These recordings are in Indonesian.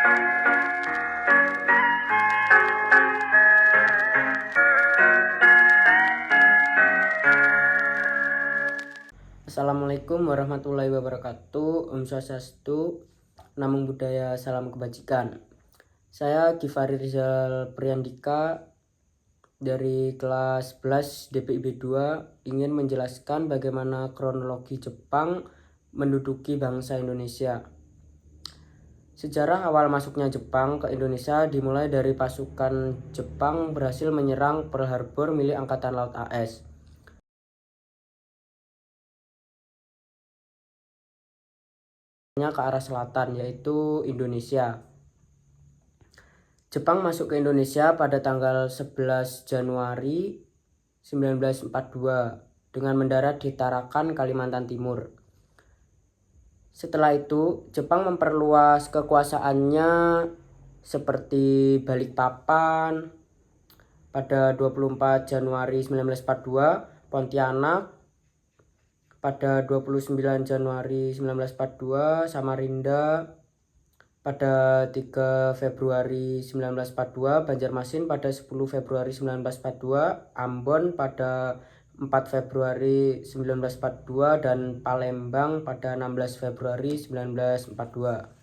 Assalamualaikum warahmatullahi wabarakatuh. Om Swastiastu, Namo Buddhaya, salam kebajikan. Saya Givari Rizal Priandika dari kelas 11 DPIB 2 ingin menjelaskan bagaimana kronologi Jepang menduduki bangsa Indonesia. Sejarah awal masuknya Jepang ke Indonesia dimulai dari pasukan Jepang berhasil menyerang Pearl Harbor milik Angkatan Laut AS. Ke arah selatan, yaitu Indonesia. Jepang masuk ke Indonesia pada tanggal 11 Januari 1942 dengan mendarat di Tarakan, Kalimantan Timur. Setelah itu, Jepang memperluas kekuasaannya seperti Balikpapan pada 24 Januari 1942, Pontianak pada 29 Januari 1942, Samarinda pada 3 Februari 1942, Banjarmasin pada 10 Februari 1942, Ambon pada 4 Februari 1942, dan Palembang pada 16 Februari 1942.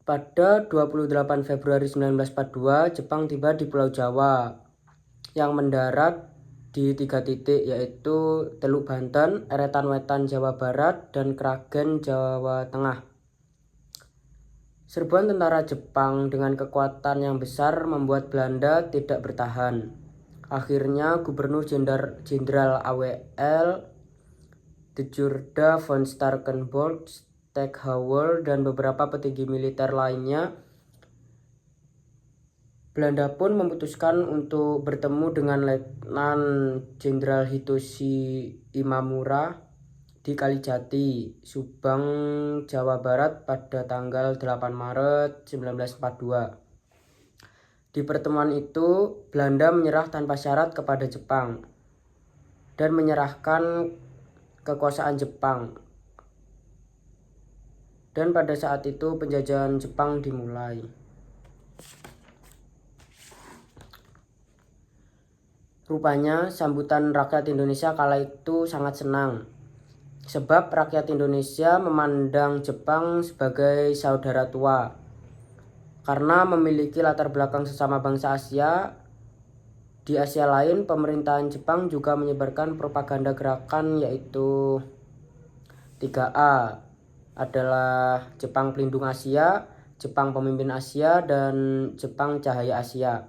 Pada 28 Februari 1942, Jepang tiba di Pulau Jawa yang mendarat di 3 titik, yaitu Teluk Banten, Eretan Wetan Jawa Barat, dan Kragen Jawa Tengah. Serbuan tentara Jepang dengan kekuatan yang besar membuat Belanda tidak bertahan. Akhirnya Gubernur Jenderal AWL Djurda von Starkenborg, Steckhauer, dan beberapa petinggi militer lainnya, Belanda pun memutuskan untuk bertemu dengan Letnan Jenderal Hitoshi Imamura di Kalijati, Subang, Jawa Barat pada tanggal 8 Maret 1942. Di pertemuan itu, Belanda menyerah tanpa syarat kepada Jepang dan menyerahkan kekuasaan Jepang. Dan pada saat itu penjajahan Jepang dimulai. Rupanya sambutan rakyat Indonesia kala itu sangat senang, sebab rakyat Indonesia memandang Jepang sebagai saudara tua. Karena memiliki latar belakang sesama bangsa Asia, di Asia lain pemerintahan Jepang juga menyebarkan propaganda gerakan, yaitu 3A adalah Jepang Pelindung Asia, Jepang Pemimpin Asia, dan Jepang Cahaya Asia.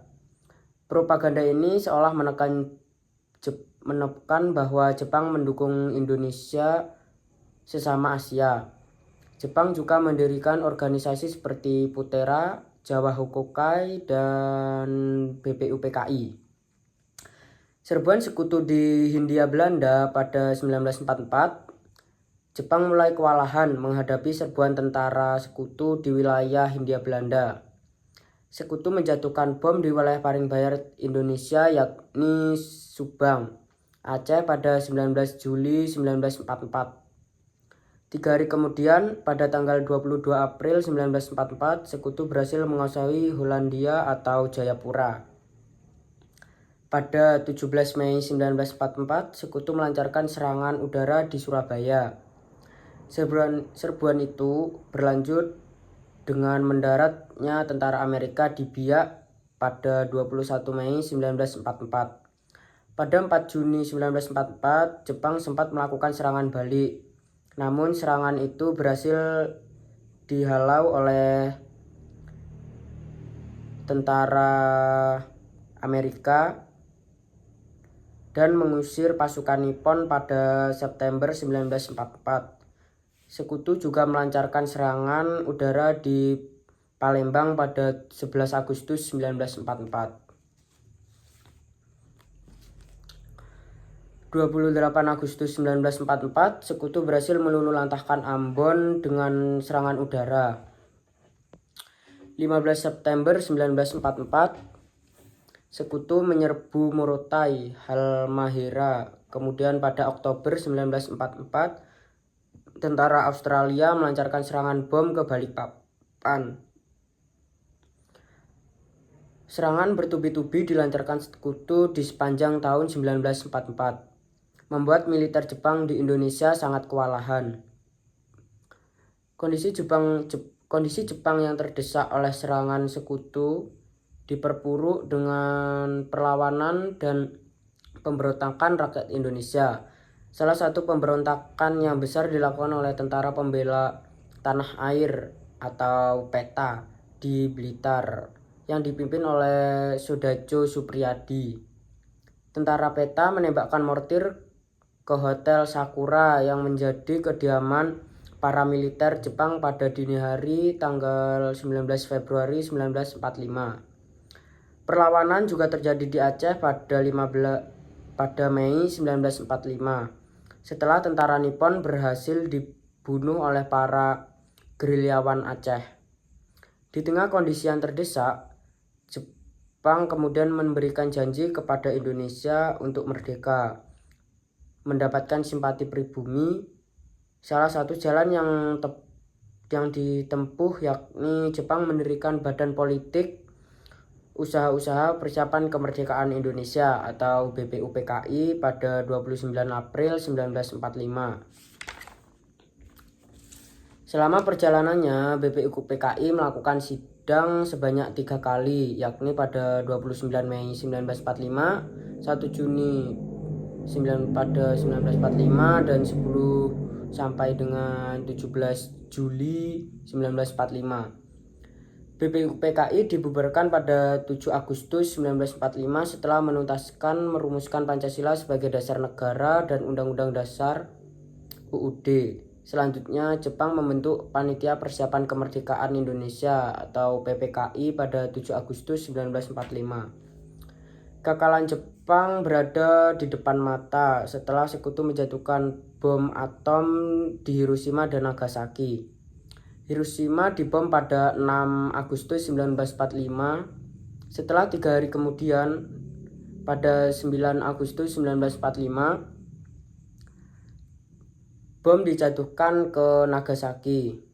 Propaganda ini seolah menekan bahwa Jepang mendukung Indonesia sesama Asia. Jepang juga mendirikan organisasi seperti Putera, Jawa Hokokai, dan BPUPKI. Serbuan sekutu di Hindia Belanda pada 1944, Jepang mulai kewalahan menghadapi serbuan tentara sekutu di wilayah Hindia Belanda. Sekutu menjatuhkan bom di wilayah paling barat Indonesia, yakni Subang, Aceh pada 19 Juli 1944. 3 hari kemudian, pada tanggal 22 April 1944, Sekutu berhasil menguasai Hollandia atau Jayapura. Pada 17 Mei 1944, Sekutu melancarkan serangan udara di Surabaya. Serbuan itu berlanjut dengan mendaratnya tentara Amerika di Biak pada 21 Mei 1944. Pada 4 Juni 1944, Jepang sempat melakukan serangan balik. Namun serangan itu berhasil dihalau oleh tentara Amerika dan mengusir pasukan Nippon pada September 1944. Sekutu juga melancarkan serangan udara di Palembang pada 11 Agustus 1944. 28 Agustus 1944, Sekutu berhasil meluluhlantahkan Ambon dengan serangan udara. 15 September 1944, Sekutu menyerbu Morotai, Halmahera. Kemudian pada Oktober 1944, tentara Australia melancarkan serangan bom ke Balikpapan. Serangan bertubi-tubi dilancarkan sekutu di sepanjang tahun 1944, membuat militer Jepang di Indonesia sangat kewalahan. Kondisi Jepang yang terdesak oleh serangan sekutu diperburuk dengan perlawanan dan pemberontakan rakyat Indonesia. Salah satu pemberontakan yang besar dilakukan oleh Tentara Pembela Tanah Air atau PETA di Blitar yang dipimpin oleh Soedardjo Suprijadi. Tentara PETA menembakkan mortir ke Hotel Sakura yang menjadi kediaman para militer Jepang pada dini hari tanggal 19 Februari 1945. Perlawanan juga terjadi di Aceh pada Mei 1945. Setelah tentara Nippon berhasil dibunuh oleh para gerilyawan Aceh. Di tengah kondisi yang terdesak, Jepang kemudian memberikan janji kepada Indonesia untuk merdeka, mendapatkan simpati pribumi. Salah satu jalan yang ditempuh yakni Jepang mendirikan Badan Politik Usaha-Usaha Persiapan Kemerdekaan Indonesia atau BPUPKI pada 29 April 1945. Selama perjalanannya, BPUPKI melakukan sidang sebanyak 3 kali, yakni pada 29 Mei 1945, 1 Juni pada 1945, dan 10 sampai dengan 17 Juli 1945. BPUPKI dibubarkan pada 7 Agustus 1945 setelah merumuskan Pancasila sebagai dasar negara dan Undang-Undang Dasar UUD. Selanjutnya, Jepang membentuk Panitia Persiapan Kemerdekaan Indonesia atau PPKI pada 7 Agustus 1945. Kekalahan Jepang berada di depan mata setelah sekutu menjatuhkan bom atom di Hiroshima dan Nagasaki. Hiroshima dibom pada 6 Agustus 1945. Setelah 3 hari kemudian, pada 9 Agustus 1945, bom dijatuhkan ke Nagasaki.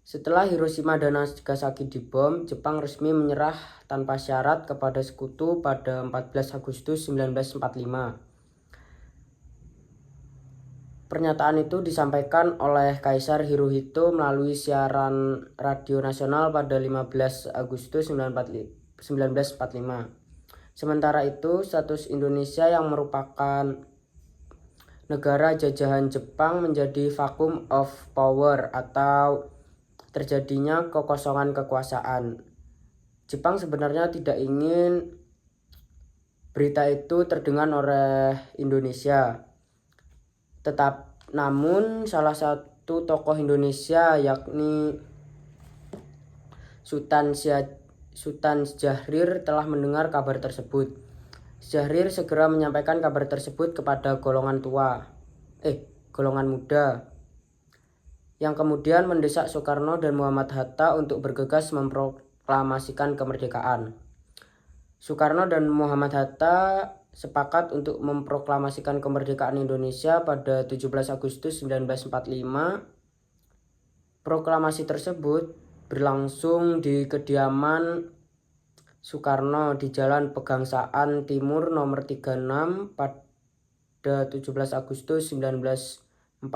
Setelah Hiroshima dan Nagasaki dibom, Jepang resmi menyerah tanpa syarat kepada sekutu pada 14 Agustus 1945. Pernyataan itu disampaikan oleh Kaisar Hirohito melalui siaran radio nasional pada 15 Agustus 1945. Sementara itu, status Indonesia yang merupakan negara jajahan Jepang menjadi vacuum of power atau terjadinya kekosongan kekuasaan. Jepang sebenarnya tidak ingin berita itu terdengar oleh Indonesia. Namun salah satu tokoh Indonesia yakni Sultan Syahrir telah mendengar kabar tersebut. Syahrir segera menyampaikan kabar tersebut kepada golongan muda yang kemudian mendesak Soekarno dan Muhammad Hatta untuk bergegas memproklamasikan kemerdekaan. Soekarno dan Muhammad Hatta sepakat untuk memproklamasikan kemerdekaan Indonesia pada 17 Agustus 1945. Proklamasi tersebut berlangsung di kediaman Soekarno di Jalan Pegangsaan Timur nomor 36 pada 17 Agustus 1945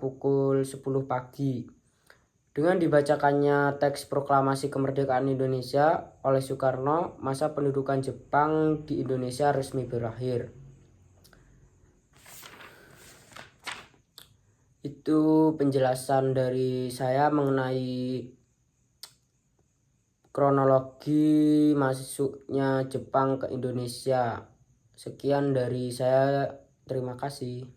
pukul 10 pagi. Dengan dibacakannya teks proklamasi kemerdekaan Indonesia oleh Soekarno, masa pendudukan Jepang di Indonesia resmi berakhir. Itu penjelasan dari saya mengenai kronologi masuknya Jepang ke Indonesia. Sekian dari saya, terima kasih.